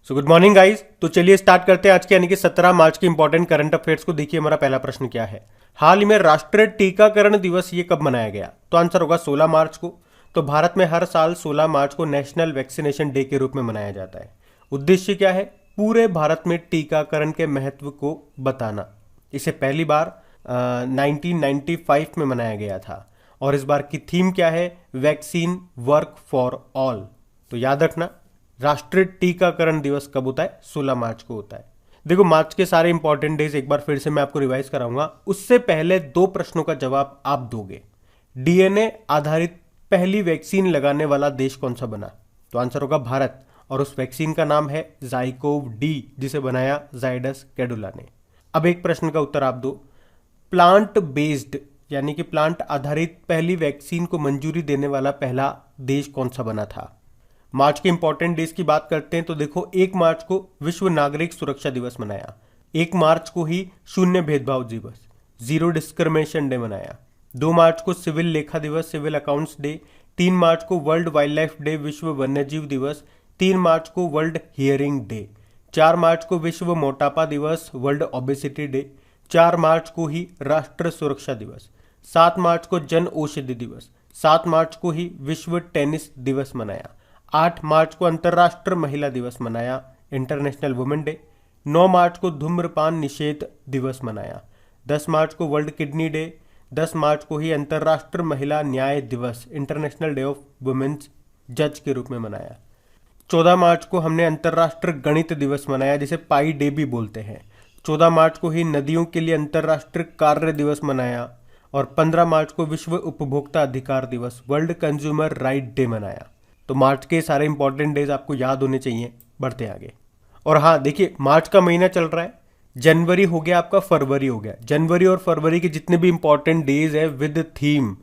So good morning guys. तो चलिए start करते हैं आज के यानी कि 17 मार्च के इंपॉर्टेंट करंट अफेयर्स को। देखिए हमारा पहला प्रश्न क्या है। हाल ही में राष्ट्रीय टीकाकरण दिवस ये कब मनाया गया? तो आंसर होगा 16 मार्च को। तो भारत में हर साल 16 मार्च को नेशनल वैक्सीनेशन डे के रूप में मनाया जाता है। उद्देश्य क्या है? पूरे भारत में टीकाकरण के महत्व को बताना। इसे पहली बार 1995 में मनाया गया था और इस बार की थीम क्या है? Vaccine work for all. तो याद रखना, राष्ट्रीय टीकाकरण दिवस कब होता है? 16 मार्च को होता है। देखो मार्च के सारे इंपॉर्टेंट डेज एक बार फिर से मैं आपको रिवाइज कराऊंगा। उससे पहले दो प्रश्नों का जवाब आप दोगे। डीएनए आधारित पहली वैक्सीन लगाने वाला देश कौन सा बना? तो आंसर होगा भारत और उस वैक्सीन का नाम है जाइकोव डी, जिसे बनाया जाइडस कैडिला ने। अब एक प्रश्न का उत्तर आप दो। प्लांट बेस्ड यानी कि प्लांट आधारित पहली वैक्सीन को मंजूरी देने वाला पहला देश कौन सा बना था? मार्च के इंपॉर्टेंट डेज की बात करते हैं तो देखो 1 मार्च को विश्व नागरिक सुरक्षा दिवस मनाया। 1 मार्च को ही शून्य भेदभाव दिवस, जीरो डिस्क्रिमिनेशन डे मनाया। 2 मार्च को सिविल लेखा दिवस, सिविल अकाउंट्स डे। 3 मार्च को वर्ल्ड वाइल्ड लाइफ डे, विश्व वन्यजीव दिवस। 3 मार्च को वर्ल्ड हियरिंग डे। 4 मार्च को विश्व मोटापा दिवस, वर्ल्ड ओबेसिटी डे। 4 मार्च को ही राष्ट्रीय सुरक्षा दिवस। 7 मार्च को जन औषधि दिवस। 7 मार्च को ही विश्व टेनिस दिवस मनाया। 8 मार्च को अंतर्राष्ट्रीय महिला दिवस मनाया, इंटरनेशनल वुमेन डे। 9 मार्च को धूम्रपान निषेध दिवस मनाया। 10 मार्च को वर्ल्ड किडनी डे। 10 मार्च को ही अंतर्राष्ट्रीय महिला न्याय दिवस, इंटरनेशनल डे ऑफ वुमेन्स जज के रूप में मनाया। 14 मार्च को हमने अंतर्राष्ट्रीय गणित दिवस मनाया, जिसे पाई डे भी बोलते हैं। 14 मार्च को ही नदियों के लिए अंतर्राष्ट्रीय कार्य दिवस मनाया और 15 मार्च को विश्व उपभोक्ता अधिकार दिवस, वर्ल्ड कंज्यूमर राइट डे मनाया। तो मार्च के सारे इंपॉर्टेंट डेज आपको याद होने चाहिए। बढ़ते आगे। और हाँ देखिए, मार्च का महीना चल रहा है, जनवरी हो गया आपका, फरवरी हो गया। जनवरी और फरवरी के जितने भी इंपॉर्टेंट डेज है विद थीम,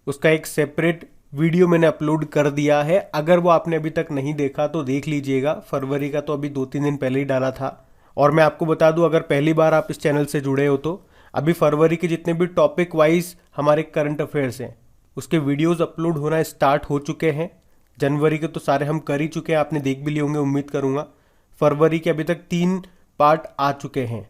उसका एक सेपरेट वीडियो मैंने अपलोड कर दिया है। अगर वो आपने अभी तक नहीं देखा तो देख लीजिएगा। फरवरी का तो अभी 2-3 दिन पहले ही डाला था। और मैं आपको बता दूं, अगर पहली बार आप इस चैनल से जुड़े हो तो अभी फरवरी के जितने भी टॉपिक वाइज हमारे करंट अफेयर्स हैं उसके वीडियोज अपलोड होना स्टार्ट हो चुके हैं। जनवरी के तो सारे हम कर ही चुके हैं, आपने देख भी लिए होंगे उम्मीद करूंगा। फरवरी के अभी तक 3 पार्ट आ चुके हैं।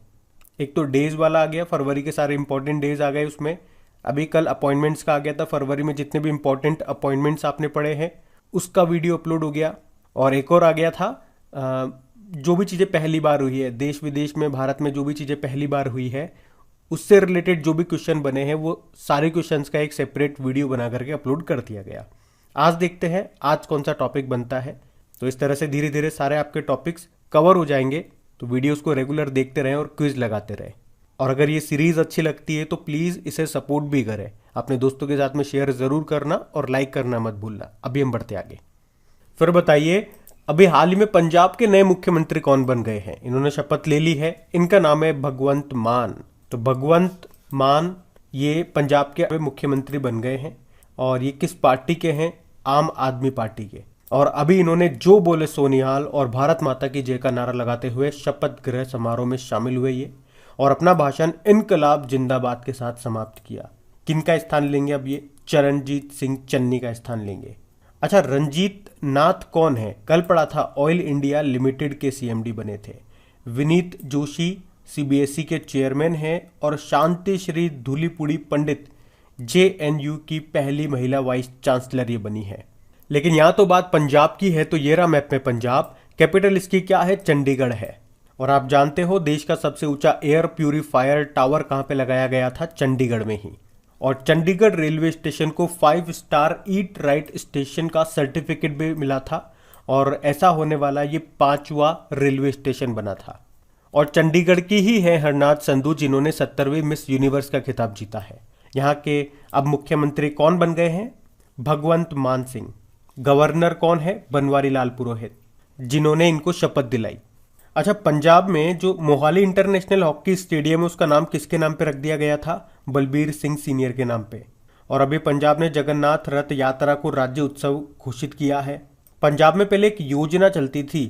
एक तो डेज वाला आ गया, फरवरी के सारे इंपॉर्टेंट डेज आ गए उसमें। अभी कल अपॉइंटमेंट्स का आ गया था, फरवरी में जितने भी इंपॉर्टेंट अपॉइंटमेंट्स आपने पढ़े हैं उसका वीडियो अपलोड हो गया। और एक और आ गया था जो भी चीज़ें पहली बार हुई है देश विदेश में, भारत में जो भी चीज़ें पहली बार हुई है उससे रिलेटेड जो भी क्वेश्चन बने हैं वो सारे क्वेश्चंस का एक सेपरेट वीडियो बना करके अपलोड कर दिया गया। आज देखते हैं आज कौन सा टॉपिक बनता है। तो इस तरह से धीरे धीरे सारे आपके टॉपिक्स कवर हो जाएंगे। तो वीडियोस को रेगुलर देखते रहें और क्विज लगाते रहें। और अगर ये सीरीज अच्छी लगती है तो प्लीज़ इसे सपोर्ट भी करें। अपने दोस्तों के साथ में शेयर ज़रूर करना और लाइक करना मत भूलना। अभी हम बढ़ते आगे। फिर बताइए, अभी हाल ही में पंजाब के नए मुख्यमंत्री कौन बन गए हैं? इन्होंने शपथ ले ली है। इनका नाम है भगवंत मान। तो भगवंत मान ये पंजाब के मुख्यमंत्री बन गए हैं और ये किस पार्टी के हैं? आम आदमी पार्टी के। और अभी इन्होंने जो बोले सोनिहाल और भारत माता की जय का नारा लगाते हुए शपथ ग्रहण समारोह में शामिल हुए ये, और अपना भाषण इनकलाब जिंदाबाद के साथ समाप्त किया। किनका स्थान लेंगे अब ये? चरणजीत सिंह चन्नी का स्थान लेंगे। अच्छा, रंजीत नाथ कौन है? कल पढ़ा था, ऑयल इंडिया लिमिटेड के सीएमडी बने थे। विनीत जोशी सीबीएसई के चेयरमैन हैं और शांति श्री धूलीपुड़ी पंडित जेएनयू की पहली महिला वाइस चांसलर ये बनी है। लेकिन यहाँ तो बात पंजाब की है, तो ये रहा मैप में पंजाब। कैपिटल इसकी क्या है? चंडीगढ़ है। और आप जानते हो देश का सबसे ऊंचा एयर प्यूरिफायर टावर कहाँ पे लगाया गया था? चंडीगढ़ में ही। और चंडीगढ़ रेलवे स्टेशन को 5 स्टार ईट राइट स्टेशन का सर्टिफिकेट भी मिला था और ऐसा होने वाला ये 5वां रेलवे स्टेशन बना था। और चंडीगढ़ की ही है हरनाथ संधू, जिन्होंने 70वीं मिस यूनिवर्स का खिताब जीता है। यहाँ के अब मुख्यमंत्री कौन बन गए हैं? भगवंत मान सिंह। गवर्नर कौन है? बनवारी लाल पुरोहित, जिन्होंने इनको शपथ दिलाई। अच्छा, पंजाब में जो मोहाली इंटरनेशनल हॉकी स्टेडियम है उसका नाम किसके नाम पे रख दिया गया था? बलबीर सिंह सीनियर के नाम पे। और अभी पंजाब ने जगन्नाथ रथ यात्रा को राज्य उत्सव घोषित किया है। पंजाब में पहले एक योजना चलती थी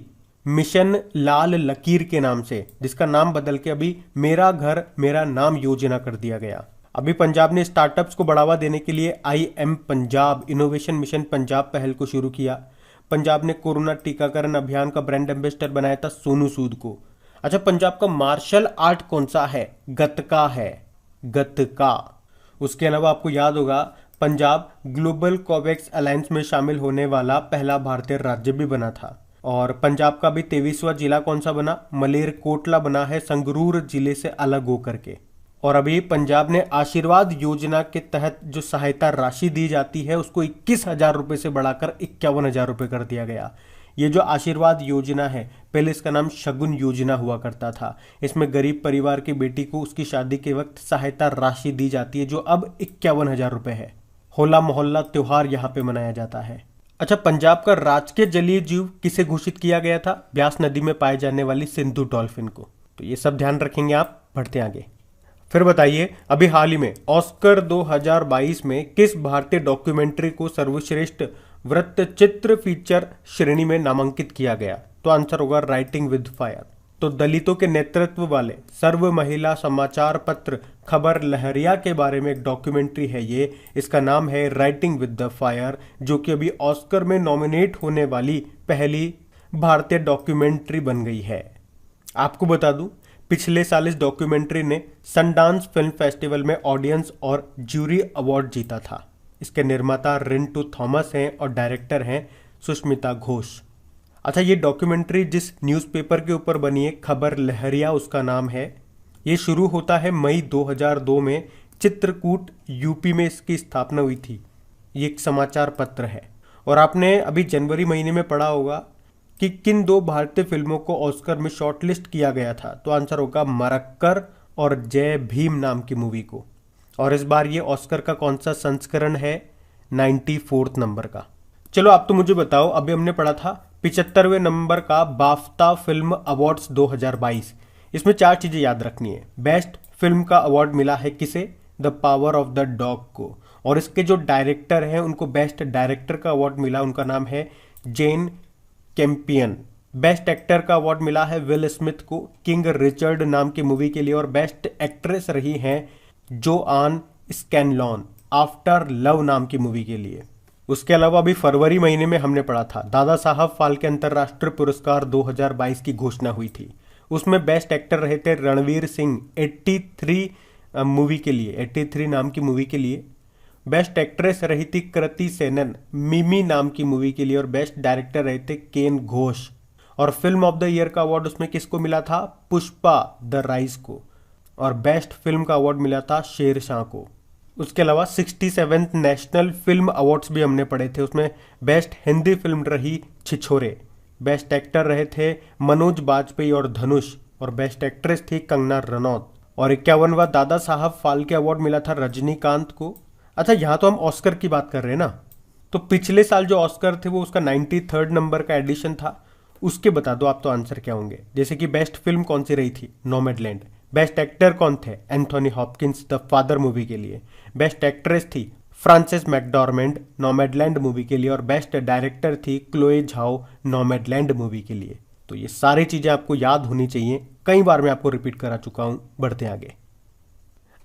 मिशन लाल लकीर के नाम से, जिसका नाम बदल के अभी मेरा घर मेरा नाम योजना कर दिया गया। अभी पंजाब ने स्टार्टअप्स को बढ़ावा देने के लिए IM Punjab innovation mission Punjab पहल को शुरू किया। पंजाब ने कोरोना टीकाकरण अभियान का ब्रांड एम्बेसडर बनाया था सोनू सूद को। अच्छा, पंजाब का मार्शल आर्ट कौन सा है? गतका है, गतका। उसके अलावा आपको याद होगा पंजाब ग्लोबल कोवैक्स अलायंस में शामिल होने वाला पहला भारतीय राज्य भी बना था। और पंजाब का भी 23वां जिला कौन सा बना? मलेरकोटला बना है, संगरूर जिले से अलग होकर के। और अभी पंजाब ने आशीर्वाद योजना के तहत जो सहायता राशि दी जाती है उसको 21,000 रुपये से बढ़ाकर 51,000 रुपये कर दिया गया। ये जो आशीर्वाद योजना है, पहले इसका नाम शगुन योजना हुआ करता था। इसमें गरीब परिवार की बेटी को उसकी शादी के वक्त सहायता राशि दी जाती है, जो अब 51,000 रुपये है। होला मोहल्ला त्योहार यहाँ पे मनाया जाता है। अच्छा, पंजाब का राजकीय जलीय जीव किसे घोषित किया गया था? ब्यास नदी में पाए जाने वाली सिंधु डॉल्फिन को। तो ये सब ध्यान रखेंगे आप। बढ़ते आगे। फिर बताइए, अभी हाल ही में ऑस्कर 2022 में किस भारतीय डॉक्यूमेंट्री को सर्वश्रेष्ठ वृत्तचित्र फीचर श्रेणी में नामांकित किया गया? तो आंसर होगा राइटिंग विद फायर। तो दलितों के नेतृत्व वाले सर्व महिला समाचार पत्र खबर लहरिया के बारे में एक डॉक्यूमेंट्री है ये। इसका नाम है राइटिंग विद द फायर, जो कि अभी ऑस्कर में नॉमिनेट होने वाली पहली भारतीय डॉक्यूमेंट्री बन गई है। आपको बता दूं, पिछले साल इस डॉक्यूमेंट्री ने सनडांस फिल्म फेस्टिवल में ऑडियंस और ज्यूरी अवार्ड जीता था। इसके निर्माता रिंटू थॉमस हैं और डायरेक्टर हैं सुष्मिता घोष। अच्छा, ये डॉक्यूमेंट्री जिस न्यूज़पेपर के ऊपर बनी है, खबर लहरिया उसका नाम है। ये शुरू होता है मई 2002 में। चित्रकूट यूपी में इसकी स्थापना हुई थी। ये एक समाचार पत्र है। और आपने अभी जनवरी महीने में पढ़ा होगा कि किन 2 भारतीय फिल्मों को ऑस्कर में शॉर्टलिस्ट किया गया था। तो आंसर होगा मरक्कर और जय भीम नाम की मूवी को। और इस बार ये ऑस्कर का कौन सा संस्करण है? 94 नंबर का। चलो, आप तो मुझे बताओ, अभी हमने पढ़ा था 75वें नंबर का बाफ्ता फिल्म अवार्ड्स 2022। इसमें 4 चीजें याद रखनी है। बेस्ट फिल्म का अवार्ड मिला है किसे? The power of the dog को। और इसके जो डायरेक्टर हैं उनको बेस्ट डायरेक्टर का अवार्ड मिला, उनका नाम है जेन कैंपियन। बेस्ट एक्टर का अवार्ड मिला है विल स्मिथ को किंग रिचर्ड नाम की मूवी के लिए। और बेस्ट एक्ट्रेस रही हैं जोआन स्कैनलॉन आफ्टर लव नाम की मूवी के लिए। उसके अलावा अभी फरवरी महीने में हमने पढ़ा था दादा साहब फाल्के अंतर्राष्ट्रीय पुरस्कार 2022 की घोषणा हुई थी। उसमें बेस्ट एक्टर रहे थे रणवीर सिंह 83 मूवी के लिए, 83 नाम की मूवी के लिए। बेस्ट एक्ट्रेस रही थी कृति सेनन मिमी नाम की मूवी के लिए। और बेस्ट डायरेक्टर रहे थे केन घोष। और फिल्म ऑफ द ईयर का अवार्ड उसमें किसको मिला था? पुष्पा द राइज को। और बेस्ट फिल्म का अवार्ड मिला था शेरशाह को। उसके अलावा 67th नेशनल फिल्म अवार्ड्स भी हमने पढ़े थे। उसमें बेस्ट हिंदी फिल्म रही छिछोरे। बेस्ट एक्टर रहे थे मनोज बाजपेयी और धनुष। और बेस्ट एक्ट्रेस थी कंगना रनौत। और 51वां दादा साहब फाल्के अवार्ड मिला था रजनीकांत को। अच्छा, यहाँ तो हम ऑस्कर की बात कर रहे हैं ना, तो पिछले साल जो ऑस्कर थे वो उसका 93rd नंबर का एडिशन था। उसके बता दो आप तो आंसर क्या होंगे। जैसे कि बेस्ट फिल्म कौन सी रही थी? नोमैडलैंड। बेस्ट एक्टर कौन थे? Anthony Hopkins the father movie के लिए। बेस्ट एक्ट्रेस थी फ्रांसिस मैकडॉर्मेंड नोमैडलैंड मूवी के लिए। और बेस्ट डायरेक्टर थी क्लोए झाओ नोमैडलैंड मूवी के लिए। तो ये सारी चीजें आपको याद होनी चाहिए, कई बार मैं आपको रिपीट करा चुका हूं। बढ़ते आगे।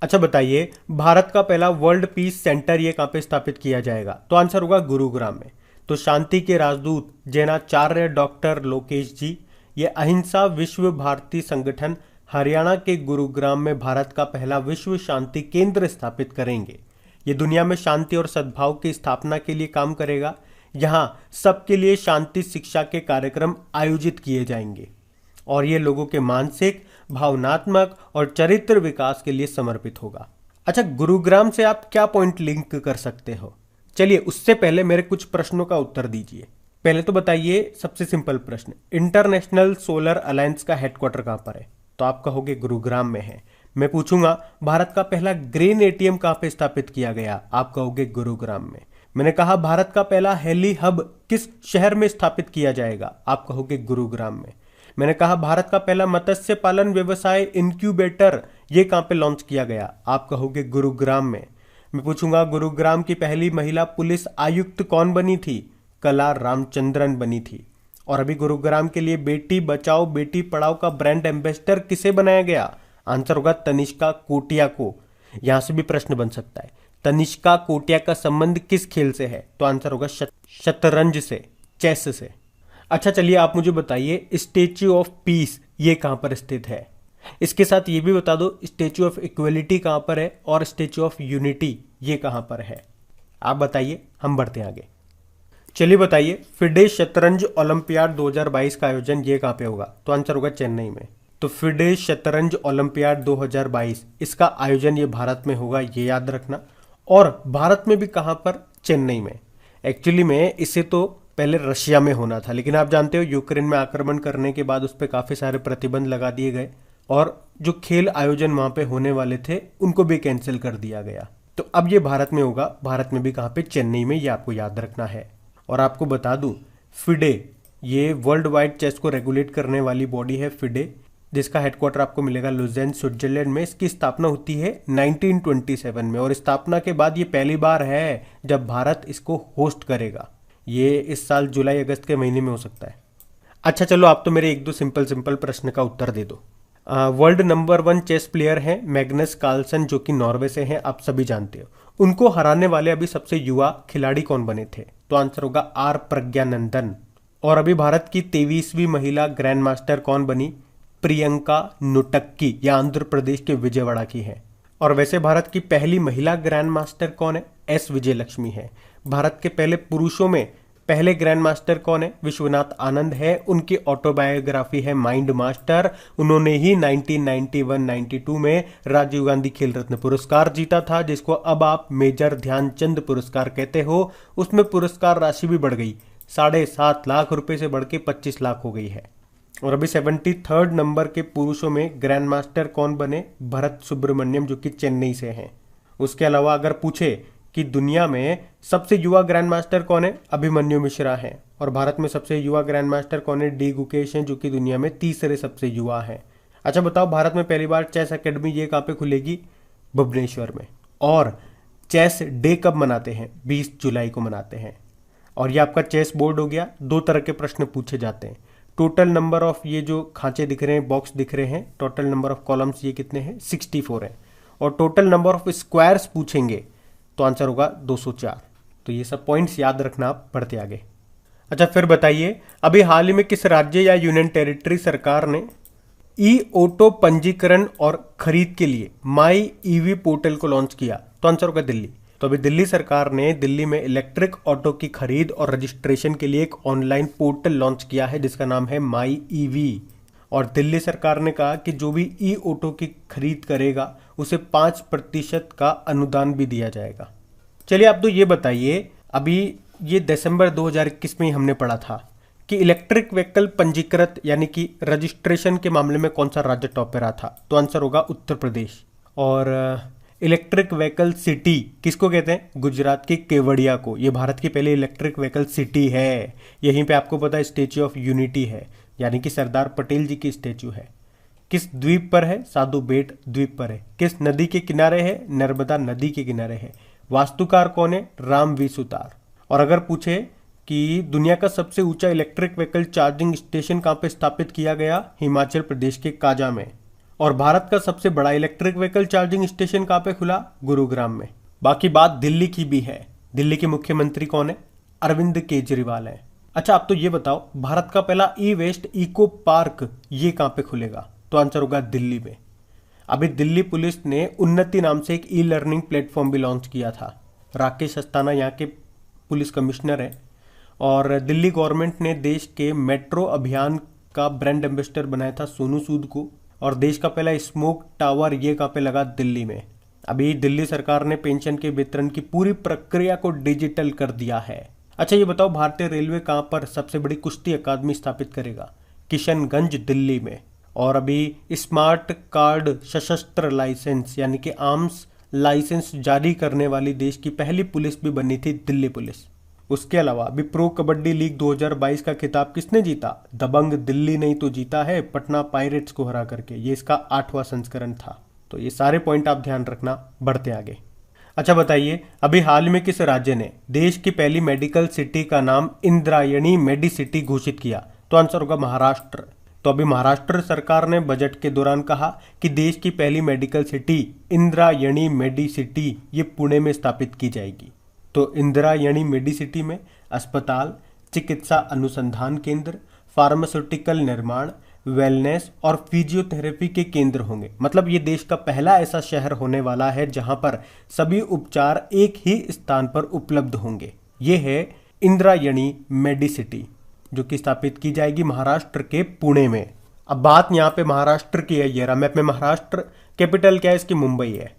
अच्छा बताइए, भारत का पहला वर्ल्ड पीस सेंटर ये कहां पे स्थापित किया जाएगा? तो आंसर होगा गुरुग्राम में। तो शांति के राजदूत जैनाचार्य डॉक्टर लोकेश जी ये अहिंसा विश्व भारती संगठन हरियाणा के गुरुग्राम में भारत का पहला विश्व शांति केंद्र स्थापित करेंगे। ये दुनिया में शांति और सद्भाव की स्थापना के लिए काम करेगा। यहाँ सबके लिए शांति शिक्षा के कार्यक्रम आयोजित किए जाएंगे और ये लोगों के मानसिक, भावनात्मक और चरित्र विकास के लिए समर्पित होगा। अच्छा, गुरुग्राम से आप क्या पॉइंट लिंक कर सकते हो? चलिए उससे पहले मेरे कुछ प्रश्नों का उत्तर दीजिए। पहले तो बताइए, सबसे सिंपल प्रश्न, इंटरनेशनल सोलर अलायंस का हेडक्वार्टर कहां पर है? तो आप कहोगे गुरुग्राम में है। मैं पूछूंगा भारत का पहला ग्रेन एटीएम कहां पे स्थापित किया गया? आप कहोगे गुरुग्राम में। मैंने कहा भारत का पहला हेली हब किस शहर में स्थापित किया जाएगा? आप कहोगे गुरुग्राम में। मैंने कहा भारत का पहला मत्स्य पालन व्यवसाय इंक्यूबेटर ये कहां पे लॉन्च किया गया? आप कहोगे गुरुग्राम में। मैं पूछूंगा गुरुग्राम की पहली महिला पुलिस आयुक्त कौन बनी थी? कला रामचंद्रन बनी थी। और अभी गुरुग्राम के लिए बेटी बचाओ बेटी पढ़ाओ का ब्रांड एम्बेसडर किसे बनाया गया? आंसर होगा तनिष्का कोटिया को। यहां से भी प्रश्न बन सकता है, तनिष्का कोटिया का संबंध किस खेल से है? तो आंसर होगा शतरंज से। चेस से। अच्छा चलिए आप मुझे बताइए स्टेच्यू ऑफ पीस ये कहाँ पर स्थित है। इसके साथ ये भी बता दो स्टेच्यू ऑफ इक्वलिटी कहाँ पर है और स्टेच्यू ऑफ यूनिटी ये कहाँ पर है। आप बताइए, हम बढ़ते हैं आगे। चलिए बताइए फिडे शतरंज ओलंपियाड 2022 का आयोजन ये कहाँ पे होगा। तो आंसर होगा चेन्नई में। तो फिडे शतरंज ओलंपियाड 2022 इसका आयोजन ये भारत में होगा, ये याद रखना। और भारत में भी कहाँ पर, चेन्नई में। एक्चुअली में इसे तो पहले रशिया में होना था, लेकिन आप जानते हो यूक्रेन में आक्रमण करने के बाद उस पर काफ़ी सारे प्रतिबंध लगा दिए गए और जो खेल आयोजन वहाँ पे होने वाले थे उनको भी कैंसिल कर दिया गया। तो अब ये भारत में होगा, भारत में भी कहाँ पे, चेन्नई में, ये आपको याद रखना है। और आपको बता दूं फिडे ये वर्ल्ड वाइड चेस को रेगुलेट करने वाली बॉडी है फिडे, जिसका हेडक्वार्टर आपको मिलेगा लुज़ेर्न स्विट्जरलैंड में। इसकी स्थापना होती है 1927 में और स्थापना के बाद ये पहली बार है जब भारत इसको होस्ट करेगा। ये इस साल जुलाई अगस्त के महीने में हो सकता है। अच्छा चलो आप तो मेरे एक दो सिंपल प्रश्न का उत्तर दे दो। वर्ल्ड नंबर 1 चेस प्लेयर हैं मैग्नस कार्लसन जो कि नॉर्वे से हैं, आप सभी जानते हो। उनको हराने वाले अभी सबसे युवा खिलाड़ी कौन बने थे। तो आंसर होगा आर प्रज्ञानंदन। और अभी भारत की 23वीं महिला ग्रैंड मास्टर कौन बनी, प्रियंका नुटक्की, या आंध्र प्रदेश के विजयवाड़ा की है। और वैसे भारत की पहली महिला ग्रैंड मास्टर कौन है, एस विजय लक्ष्मी है। भारत के पहले पुरुषों में पहले ग्रैंड मास्टर कौन है, विश्वनाथ आनंद है। उनकी ऑटोबायोग्राफी है माइंड मास्टर। उन्होंने ही 1991-92 में राजीव गांधी खेल रत्न पुरस्कार जीता था, जिसको अब आप मेजर ध्यानचंद पुरस्कार कहते हो। उसमें पुरस्कार राशि भी बढ़ गई, 7.5 लाख रुपए से बढ़ के 25 लाख हो गई है। और अभी 73rd नंबर के पुरुषों में ग्रैंड मास्टर कौन बने, भरत सुब्रमण्यम जो कि चेन्नई से हैं। उसके अलावा अगर पूछे कि दुनिया में सबसे युवा ग्रैंड मास्टर कौन है, अभिमन्यु मिश्रा हैं। और भारत में सबसे युवा ग्रैंड मास्टर कौन है, डी गुकेश हैं जो कि दुनिया में तीसरे सबसे युवा हैं। अच्छा बताओ भारत में पहली बार चेस एकेडमी ये कहाँ पे खुलेगी, भुवनेश्वर में। और चेस डे कब मनाते हैं, 20 जुलाई को मनाते हैं। और ये आपका चेस बोर्ड हो गया। 2 तरह के प्रश्न पूछे जाते हैं। टोटल नंबर ऑफ ये जो खांचे दिख रहे हैं, बॉक्स दिख रहे हैं, टोटल नंबर ऑफ कॉलम्स ये कितने हैं, 64 है। और टोटल नंबर ऑफ स्क्वायर्स पूछेंगे तो आंसर होगा 204। तो ये सब पॉइंट्स याद रखना, आप बढ़ते आगे। अच्छा फिर बताइए अभी हाल ही में किस राज्य या यूनियन टेरिटरी सरकार ने ई ऑटो पंजीकरण और खरीद के लिए माई ईवी पोर्टल को लॉन्च किया। तो आंसर होगा दिल्ली। तो अभी दिल्ली सरकार ने दिल्ली में इलेक्ट्रिक ऑटो की खरीद और रजिस्ट्रेशन के लिए एक ऑनलाइन पोर्टल लॉन्च किया है जिसका नाम है माई ईवी। और दिल्ली सरकार ने कहा कि जो भी ई ऑटो की खरीद करेगा उसे 5% का अनुदान भी दिया जाएगा। चलिए आप तो ये बताइए अभी ये दिसंबर 2021 में ही हमने पढ़ा था कि इलेक्ट्रिक व्हीकल पंजीकृत यानी कि रजिस्ट्रेशन के मामले में कौन सा राज्य टॉप पे रहा था। तो आंसर होगा उत्तर प्रदेश। और इलेक्ट्रिक व्हीकल सिटी किसको कहते हैं, गुजरात की केवड़िया को। ये भारत की पहली इलेक्ट्रिक व्हीकल सिटी है। यहीं पे आपको पता है स्टेच्यू ऑफ यूनिटी है, यानी कि सरदार पटेल जी की स्टेच्यू है। किस द्वीप पर है, साधु बेट द्वीप पर है। किस नदी के किनारे है, नर्मदा नदी के किनारे है। वास्तुकार कौन है, राम वी सुतार। और अगर पूछे कि दुनिया का सबसे ऊंचा इलेक्ट्रिक व्हीकल चार्जिंग स्टेशन कहाँ पे स्थापित किया गया, हिमाचल प्रदेश के काजा में। और भारत का सबसे बड़ा इलेक्ट्रिक व्हीकल चार्जिंग स्टेशन कहाँ पे खुला, गुरुग्राम में। बाकी बात दिल्ली की भी है। दिल्ली के मुख्यमंत्री कौन है, अरविंद केजरीवाल है। अच्छा आप तो ये बताओ भारत का पहला ई वेस्ट इको पार्क ये कहाँ पे खुलेगा। तो आंसर होगा दिल्ली में। अभी दिल्ली पुलिस ने उन्नति नाम से एक ई लर्निंग प्लेटफॉर्म भी लॉन्च किया था। राकेश अस्थाना यहाँ के पुलिस कमिश्नर हैं। और दिल्ली गवर्नमेंट ने देश के मेट्रो अभियान का ब्रांड एम्बेसडर बनाया था सोनू सूद को। और देश का पहला स्मोक टावर ये कहाँ पे लगा, दिल्ली में। अभी दिल्ली सरकार ने पेंशन के वितरण की पूरी प्रक्रिया को डिजिटल कर दिया है। अच्छा ये बताओ भारतीय रेलवे कहाँ पर सबसे बड़ी कुश्ती अकादमी स्थापित करेगा, किशनगंज दिल्ली में। और अभी स्मार्ट कार्ड सशस्त्र लाइसेंस यानी कि आर्म्स लाइसेंस जारी करने वाली देश की पहली पुलिस भी बनी थी दिल्ली पुलिस। उसके अलावा अभी प्रो कबड्डी लीग 2022 का खिताब किसने जीता, दबंग दिल्ली नहीं तो जीता है पटना पायरेट्स को हरा करके। ये इसका 8वां संस्करण था। तो ये सारे पॉइंट आप ध्यान रखना, बढ़ते आगे। अच्छा बताइए अभी हाल में किस राज्य ने देश की पहली मेडिकल सिटी का नाम इंद्रायणी मेडी सिटी घोषित किया। तो आंसर होगा महाराष्ट्र। तो अभी महाराष्ट्र सरकार ने बजट के दौरान कहा कि देश की पहली medical city Indrayani Medicity ये पुणे में स्थापित की जाएगी। तो इंदिरा यानी मेडी सिटी में अस्पताल, चिकित्सा अनुसंधान केंद्र, फार्मास्यूटिकल निर्माण, वेलनेस और फिजियोथेरेपी के केंद्र होंगे। मतलब ये देश का पहला ऐसा शहर होने वाला है जहां पर सभी उपचार एक ही स्थान पर उपलब्ध होंगे। ये है इंद्रायणी मेडिसिटी, जो कि स्थापित की जाएगी महाराष्ट्र के पुणे में। अब बात यहाँ पे महाराष्ट्र की है, ये रहा मैप में महाराष्ट्र, कैपिटल क्या है इसकी, मुंबई है।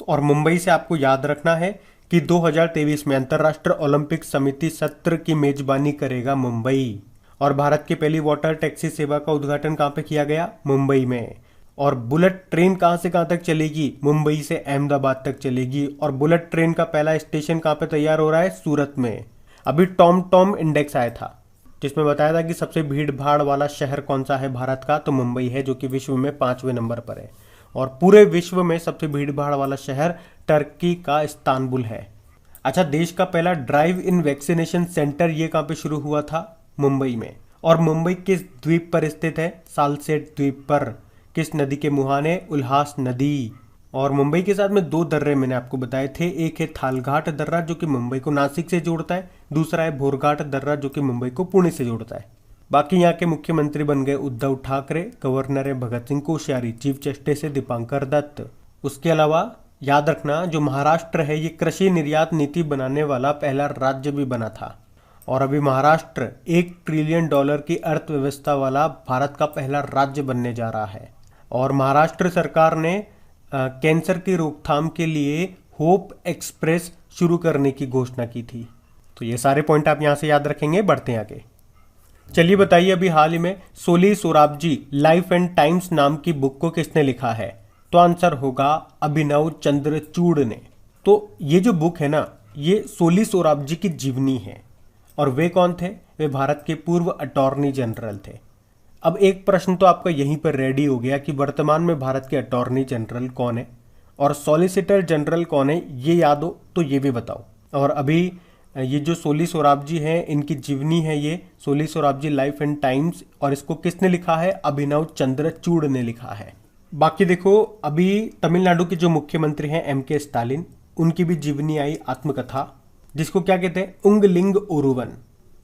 और मुंबई से आपको याद रखना है कि 2023 में अंतर्राष्ट्रीय ओलंपिक समिति सत्र की मेजबानी करेगा मुंबई। और भारत की पहली वाटर टैक्सी सेवा का उद्घाटन कहाँ पे किया गया, मुंबई में। और बुलेट ट्रेन कहाँ से कहाँ तक चलेगी, मुंबई से अहमदाबाद तक चलेगी। और बुलेट ट्रेन का पहला स्टेशन कहाँ पे तैयार हो रहा है, सूरत में। अभी टॉम इंडेक्स आया था जिसमें बताया था कि सबसे भीड़ भाड़ वाला शहर कौन सा है भारत का, तो मुंबई है, जो कि विश्व में 5वें नंबर पर है। और पूरे विश्व में सबसे भीड़ भाड़ वाला शहर टर्की का इस्तांबुल है। अच्छा, देश का पहला ड्राइव इन वैक्सीनेशन सेंटर ये कहाँ पे शुरू हुआ था, मुंबई में। और मुंबई किस द्वीप पर स्थित है, सालसेट द्वीप पर। किस नदी के मुहाने, उल्हास नदी। और मुंबई के साथ में 2 दर्रे मैंने आपको बताए थे, एक है थालघाट दर्रा जो कि मुंबई को नासिक से जोड़ता है, दूसरा है भोरघाट दर्रा जो कि मुंबई को पुणे से जोड़ता है। बाकी यहाँ के मुख्यमंत्री बन गए उद्धव ठाकरे, गवर्नर है भगत सिंह कोश्यारी, चीफ जस्टिस है दीपांकर दत्त। उसके अलावा याद रखना, जो महाराष्ट्र है ये कृषि निर्यात नीति बनाने वाला पहला राज्य भी बना था। और अभी महाराष्ट्र $1 ट्रिलियन की अर्थव्यवस्था वाला भारत का पहला राज्य बनने जा रहा है। और महाराष्ट्र सरकार ने कैंसर की रोकथाम के लिए होप एक्सप्रेस शुरू करने की घोषणा की थी। तो ये सारे पॉइंट आप यहां से याद रखेंगे। बढ़ते हैं आगे। चलिए बताइए, अभी हाल ही में Soli Sorabjee life and times नाम की बुक को किसने लिखा है, तो आंसर होगा अभिनव चंद्रचूड़ ने। तो ये जो बुक है ना, ये सोली सोराबजी की जीवनी है। और वे कौन थे, वे भारत के पूर्व अटॉर्नी जनरल थे। अब एक प्रश्न तो आपका यहीं पर रेडी हो गया कि वर्तमान में भारत के अटॉर्नी जनरल कौन है और सॉलिसिटर जनरल कौन है, ये याद हो तो ये भी बताओ। और अभी ये जो सोली सोराबजी हैं, इनकी जीवनी है ये Soli Sorabjee life and times, और इसको किसने लिखा है, अभिनव चंद्रचूड़ ने लिखा है। बाकी देखो, अभी तमिलनाडु के जो मुख्यमंत्री हैं MK स्टालिन, उनकी भी जीवनी आई आत्मकथा, जिसको क्या कहते हैं, उंगलिंग ओरुवन।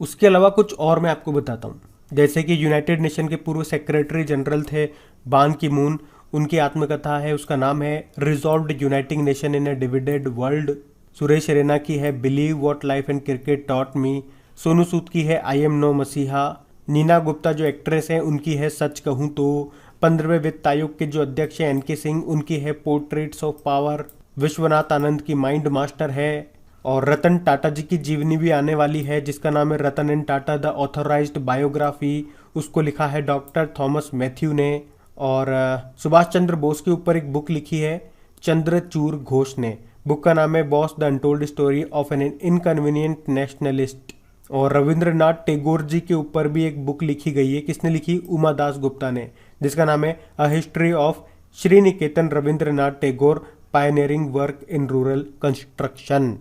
उसके अलावा कुछ और मैं आपको बताता हूँ, जैसे कि यूनाइटेड नेशन के पूर्व सेक्रेटरी जनरल थे बान की मून, उनकी आत्मकथा है, उसका नाम है resolved uniting nation in a divided world. Suresh Raina की है believe what life and cricket taught me. Sonu Sood की है आई एम नो मसीहा। नीना गुप्ता जो एक्ट्रेस है, उनकी है सच कहूँ तो। 15वें वित्त आयोग के जो अध्यक्ष हैं NK सिंह, उनकी है portraits of power. Vishwanath Anand की माइंड मास्टर है। और रतन टाटा जी की जीवनी भी आने वाली है, जिसका नाम है Ratan and Tata the authorised biography. उसको लिखा है डॉक्टर थॉमस मैथ्यू ने। और सुभाष चंद्र बोस के ऊपर एक बुक लिखी है चंद्रचूड़ घोष ने। बुक का नाम है Bose the untold story of an inconvenient nationalist. और रविंद्रनाथ टैगोर जी के ऊपर भी एक बुक लिखी गई है, किसने लिखी, उमा दास गुप्ता ने, जिसका नाम है a history of Sriniketan Rabindranath Tagore pioneering work in rural construction.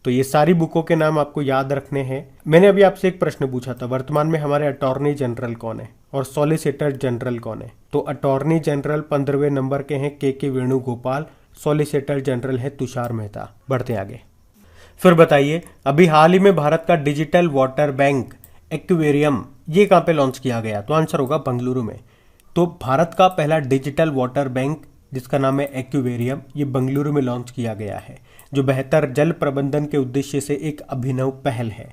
तो ये सारी बुकों के नाम आपको याद रखने हैं। मैंने अभी आपसे एक प्रश्न पूछा था, वर्तमान में हमारे अटॉर्नी जनरल कौन है और सॉलिसिटर जनरल कौन है, तो अटॉर्नी जनरल 15वें नंबर के हैं KK वेणुगोपाल, सॉलिसिटर जनरल है तुषार मेहता। बढ़ते आगे। फिर बताइए, अभी हाल ही में भारत का डिजिटल वाटर बैंक एक्वेरियम ये कहाँ पे लॉन्च किया गया, तो आंसर होगा बेंगलुरु में। तो भारत का पहला डिजिटल वाटर बैंक जिसका नाम है एक्वेरियम, ये बेंगलुरु में लॉन्च किया गया है, जो बेहतर जल प्रबंधन के उद्देश्य से एक अभिनव पहल है।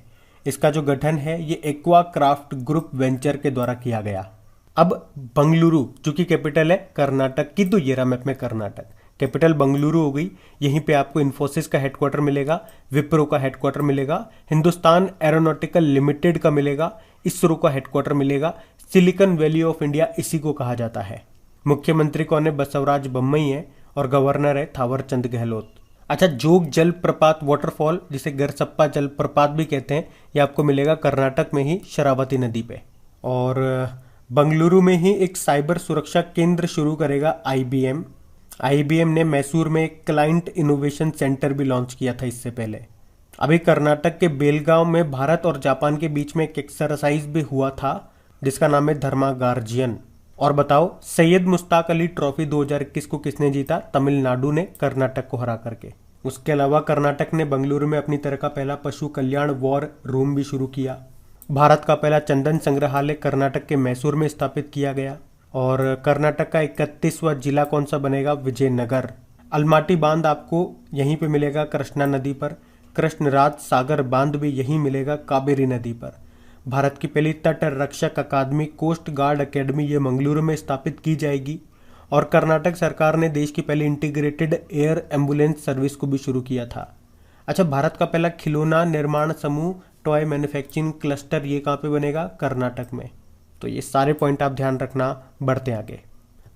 इसका जो गठन है ये एक्वा क्राफ्ट ग्रुप वेंचर के द्वारा किया गया। अब बेंगलुरु जो कि कैपिटल है कर्नाटक की, तो ये रहा मैप में कर्नाटक, कैपिटल बेंगलुरु हो गई। यहीं पे आपको इन्फोसिस का हेडक्वार्टर मिलेगा, विप्रो का हेडक्वार्टर मिलेगा, हिंदुस्तान एरोनॉटिकल लिमिटेड का मिलेगा, इसरो का हेडक्वार्टर मिलेगा। सिलिकॉन वैली ऑफ इंडिया इसी को कहा जाता है। मुख्यमंत्री कौन है, बसवराज बोम्मई है, और गवर्नर है थावरचंद गहलोत। अच्छा, जोग जल प्रपात वाटरफॉल जिसे गरसप्पा जल प्रपात भी कहते हैं, ये आपको मिलेगा कर्नाटक में ही शरावती नदी पे। और बेंगलुरु में ही एक साइबर सुरक्षा केंद्र शुरू करेगा IBM ने मैसूर में एक क्लाइंट इनोवेशन सेंटर भी लॉन्च किया था इससे पहले। अभी कर्नाटक के बेलगांव में भारत और जापान के बीच में एक एक्सरसाइज भी हुआ था जिसका नाम है धर्मा गार्जियन। और बताओ, सैयद मुश्ताक अली ट्रॉफी 2021 को किसने जीता, तमिलनाडु ने कर्नाटक को हरा करके। उसके अलावा कर्नाटक ने बेंगलुरु में अपनी तरह का पहला पशु कल्याण वॉर रूम भी शुरू किया। भारत का पहला चंदन संग्रहालय कर्नाटक के मैसूर में स्थापित किया गया। और कर्नाटक का 31वां जिला कौन सा बनेगा? विजयनगर। अलमाटी बांध आपको यहीं पे मिलेगा कृष्णा नदी पर। कृष्णराज सागर बांध भी यहीं मिलेगा कावेरी नदी पर। भारत की पहली तट रक्षक अकादमी कोस्ट गार्ड अकेडमी ये मंगलुरु में स्थापित की जाएगी। और कर्नाटक सरकार ने देश की पहली इंटीग्रेटेड एयर एम्बुलेंस सर्विस को भी शुरू किया था। अच्छा, भारत का पहला खिलौना निर्माण समूह टॉय मैन्युफैक्चरिंग क्लस्टर ये कहाँ पे बनेगा? कर्नाटक में। तो ये सारे पॉइंट आप ध्यान रखना। बढ़ते आगे।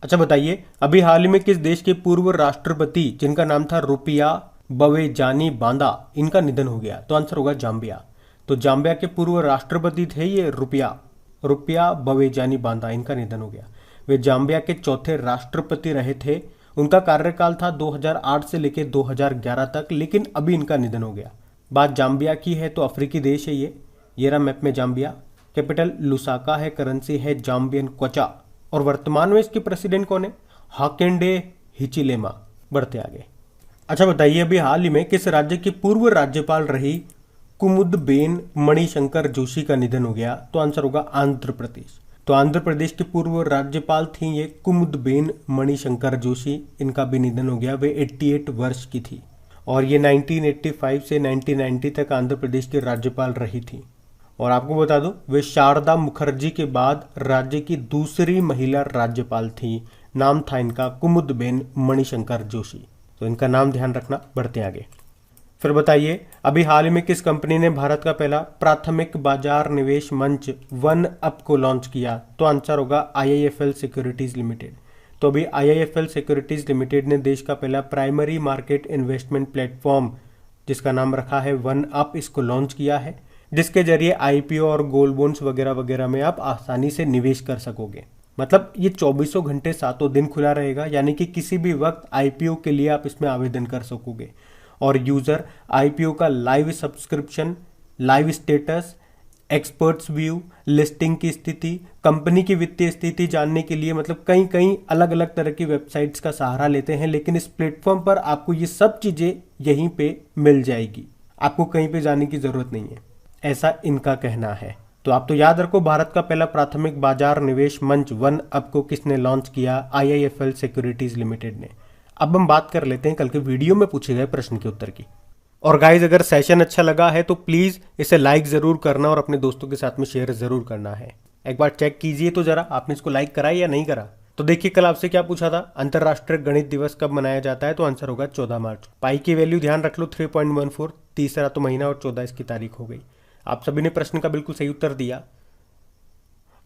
अच्छा बताइए, अभी हाल ही में किस देश के पूर्व राष्ट्रपति जिनका नाम था रुपिया बवेजानी बांदा, इनका निधन हो गया? तो आंसर होगा जाम्बिया। तो जाम्बिया के पूर्व राष्ट्रपति थे ये रुपिया बवेजानी बांदा, इनका निधन हो गया। वे जाम्बिया के चौथे राष्ट्रपति रहे थे। उनका कार्यकाल था 2008 से लेकर 2011 तक, लेकिन अभी इनका निधन हो गया। बात जाम्बिया की है तो अफ्रीकी देश है ये रहा मैप में जाम्बिया। कैपिटल लुसाका है, करेंसी है जाम्बियन क्वचा। और वर्तमान में इसके प्रेसिडेंट कौन है? Hakainde Hichilema. बढ़ते आगे। अच्छा बताइए, अभी हाल ही में किस राज्य की पूर्व राज्यपाल रही कुमुदबेन मणिशंकर जोशी का निधन हो गया? तो आंसर होगा आंध्र प्रदेश। तो आंध्र प्रदेश की पूर्व राज्यपाल थी ये कुमुदबेन मणिशंकर जोशी, इनका भी निधन हो गया। वे 88 वर्ष की थी और ये 1985 से 1990 तक आंध्र प्रदेश की राज्यपाल रही थी। और आपको बता दूं, वे शारदा मुखर्जी के बाद राज्य की दूसरी महिला राज्यपाल थी। नाम था इनका कुमुदबेन मणिशंकर जोशी। तो इनका नाम ध्यान रखना। बढ़ते आगे। फिर बताइए, अभी हाल ही में किस कंपनी ने भारत का पहला प्राथमिक बाजार निवेश मंच वन अप को लॉन्च किया? तो आंसर होगा IIFL सिक्योरिटीज लिमिटेड। तो अभी IIFL सिक्योरिटीज लिमिटेड ने देश का पहला प्राइमरी मार्केट इन्वेस्टमेंट प्लेटफॉर्म जिसका नाम रखा है वन अप, इसको लॉन्च किया है, जिसके जरिए IPO और गोल्ड बॉन्ड्स वगैरह वगैरह में आप आसानी से निवेश कर सकोगे। मतलब ये 24 घंटे 7 दिन खुला रहेगा, यानी कि किसी भी वक्त IPO के लिए आप इसमें आवेदन कर सकोगे। और यूजर IPO का live subscription, live status, experts view, listing की स्थिति, कंपनी की वित्तीय स्थिति जानने के लिए मतलब कई अलग अलग तरह की वेबसाइट्स का सहारा लेते हैं, लेकिन इस प्लेटफॉर्म पर आपको ये सब चीजें यहीं पे मिल जाएगी। आपको कहीं पे जाने की जरूरत नहीं है, ऐसा इनका कहना है। तो आप तो याद रखो, भारत का पहला प्राथमिक बाजार निवेश मंच वन अप को किसने लॉन्च किया? IIFL सिक्योरिटीज लिमिटेड ने। अब हम बात कर लेते हैं कल के वीडियो में पूछे गए प्रश्न के उत्तर की। और गाइज, अगर सेशन अच्छा लगा है तो प्लीज इसे लाइक जरूर करना और अपने दोस्तों के साथ में शेयर जरूर करना है। एक बार चेक कीजिए तो जरा आपने इसको लाइक करा या नहीं करा। तो देखिए, कल आपसे क्या पूछा था, अंतरराष्ट्रीय गणित दिवस कब मनाया जाता है? तो आंसर होगा 14 मार्च। पाई की वैल्यू ध्यान रख लो 3.14, तीसरा तो महीना और 14 इसकी तारीख हो गई। आप सभी ने प्रश्न का बिल्कुल सही उत्तर दिया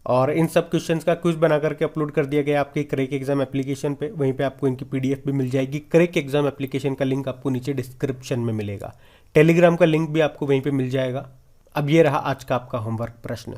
और इन सब क्वेश्चंस का क्विज बना करके अपलोड कर दिया गया आपके क्रैक एग्जाम एप्लीकेशन पे। वहीं पे आपको इनकी PDF भी मिल जाएगी। क्रैक एग्जाम एप्लीकेशन का लिंक आपको नीचे डिस्क्रिप्शन में मिलेगा। टेलीग्राम का लिंक भी आपको वहीं पे मिल जाएगा। अब ये रहा आज का आपका होमवर्क प्रश्न।